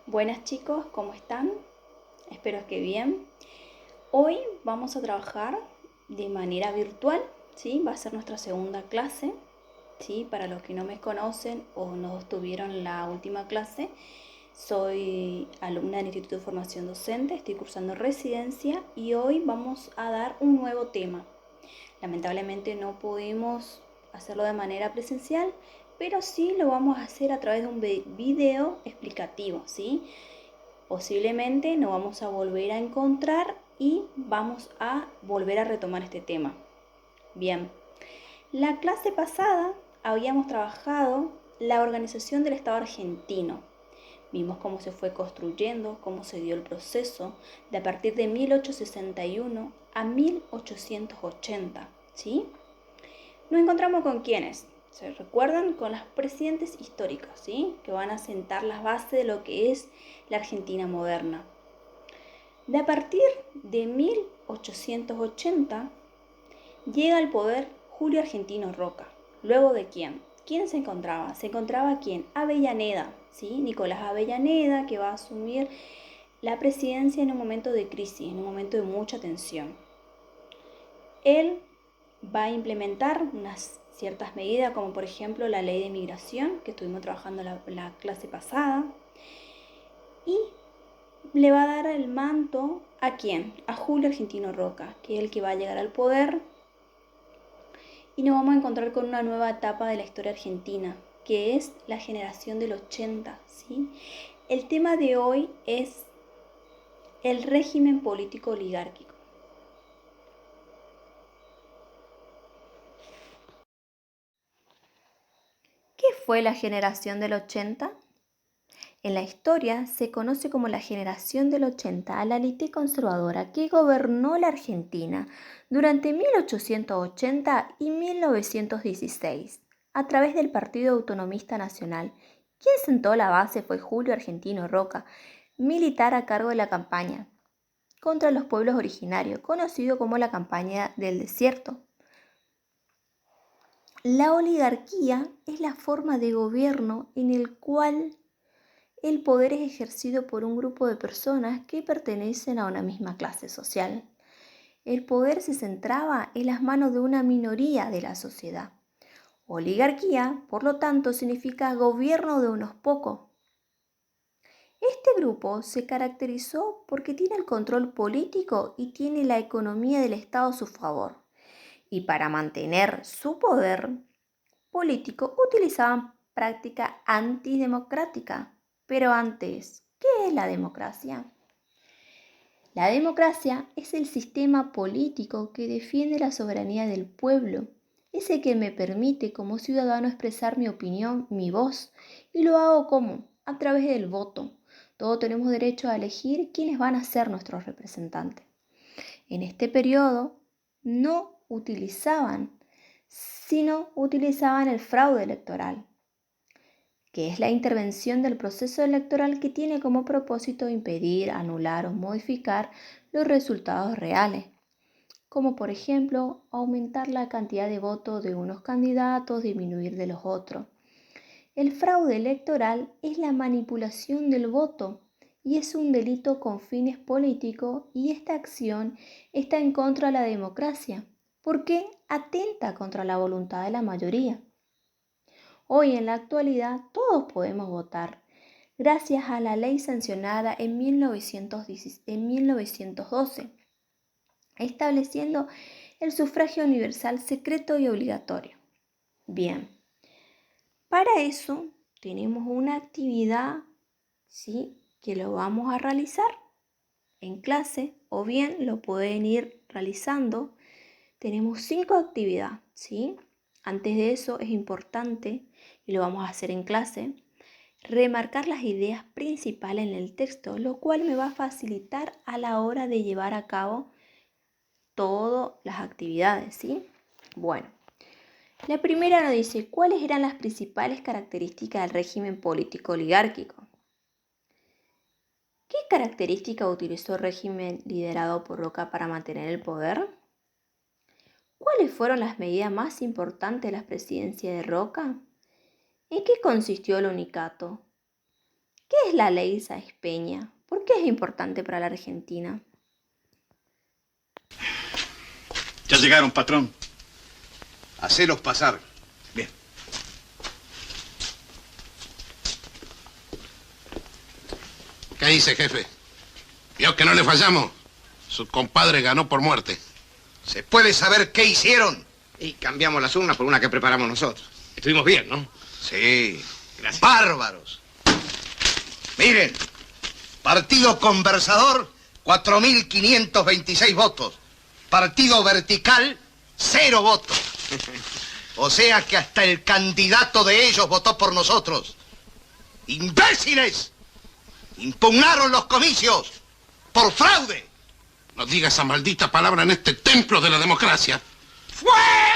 Buenas chicos, ¿cómo están? Espero que bien. Hoy vamos a trabajar de manera virtual, ¿sí? Va a ser nuestra segunda clase, ¿sí? Para los que no me conocen o no estuvieron la última clase, soy alumna del Instituto de Formación Docente, estoy cursando residencia y hoy vamos a dar un nuevo tema. Lamentablemente no pudimos hacerlo de manera presencial, pero sí lo vamos a hacer a través de un video explicativo, ¿sí? Posiblemente nos vamos a volver a encontrar y vamos a volver a retomar este tema. Bien, la clase pasada habíamos trabajado la organización del Estado argentino. Vimos cómo se fue construyendo, cómo se dio el proceso de a partir de 1861 a 1880, ¿sí? Nos encontramos con quiénes. ¿Se recuerdan? Con los presidentes históricos, ¿sí? Que van a sentar las bases de lo que es la Argentina moderna. De a partir de 1880 llega al poder Julio Argentino Roca. ¿Luego de quién? ¿Quién se encontraba? Se encontraba quién? Avellaneda, ¿sí? Nicolás Avellaneda, que va a asumir la presidencia en un momento de crisis, en un momento de mucha tensión. Él va a implementar unas ciertas medidas, como por ejemplo la ley de migración, que estuvimos trabajando la clase pasada, y le va a dar el manto ¿a quién? A Julio Argentino Roca, que es el que va a llegar al poder, y nos vamos a encontrar con una nueva etapa de la historia argentina, que es la generación del 80, ¿sí? El tema de hoy es el régimen político oligárquico. ¿Qué fue la generación del 80? En la historia se conoce como la generación del 80 a la élite conservadora que gobernó la Argentina durante 1880 y 1916 a través del Partido Autonomista Nacional. Quien sentó la base fue Julio Argentino Roca, militar a cargo de la campaña contra los pueblos originarios, conocido como la campaña del desierto. La oligarquía es la forma de gobierno en el cual el poder es ejercido por un grupo de personas que pertenecen a una misma clase social. El poder se centraba en las manos de una minoría de la sociedad. Oligarquía, por lo tanto, significa gobierno de unos pocos. Este grupo se caracterizó porque tiene el control político y tiene la economía del Estado a su favor. Y para mantener su poder político utilizaban práctica antidemocrática. Pero antes, ¿qué es la democracia? La democracia es el sistema político que defiende la soberanía del pueblo. Es el que me permite como ciudadano expresar mi opinión, mi voz. ¿Y lo hago cómo? A través del voto. Todos tenemos derecho a elegir quiénes van a ser nuestros representantes. En este periodo no utilizaban, sino utilizaban el fraude electoral, que es la intervención del proceso electoral que tiene como propósito impedir, anular o modificar los resultados reales, como por ejemplo aumentar la cantidad de votos de unos candidatos, disminuir de los otros. El fraude electoral es la manipulación del voto y es un delito con fines políticos y esta acción está en contra de la democracia porque atenta contra la voluntad de la mayoría. Hoy en la actualidad todos podemos votar gracias a la ley sancionada en 1912, estableciendo el sufragio universal secreto y obligatorio. Bien, para eso tenemos una actividad, ¿sí?, que lo vamos a realizar en clase o bien lo pueden ir realizando. Tenemos 5 actividades, ¿sí? Antes de eso es importante, y lo vamos a hacer en clase, remarcar las ideas principales en el texto, lo cual me va a facilitar a la hora de llevar a cabo todas las actividades, ¿sí? Bueno, la primera nos dice, ¿cuáles eran las principales características del régimen político oligárquico? ¿Qué característica utilizó el régimen liderado por Roca para mantener el poder? ¿Cuáles fueron las medidas más importantes de la presidencia de Roca? ¿En qué consistió el unicato? ¿qué es la ley Sáenz Peña? ¿Por qué es importante para la Argentina? Ya llegaron, patrón. Hacelos pasar. Bien. ¿Qué dice, jefe? ¿Vio que no le fallamos? Su compadre ganó por muerte. ¿Se puede saber qué hicieron? Y cambiamos las urnas por una que preparamos nosotros. Estuvimos bien, ¿no? Sí. Gracias. Bárbaros. Miren, Partido Conversador, 4.526 votos. Partido Vertical, 0 votos. O sea que hasta el candidato de ellos votó por nosotros. ¡Imbéciles! Impugnaron los comicios por fraude. No diga esa maldita palabra en este templo de la democracia. ¡Fuera!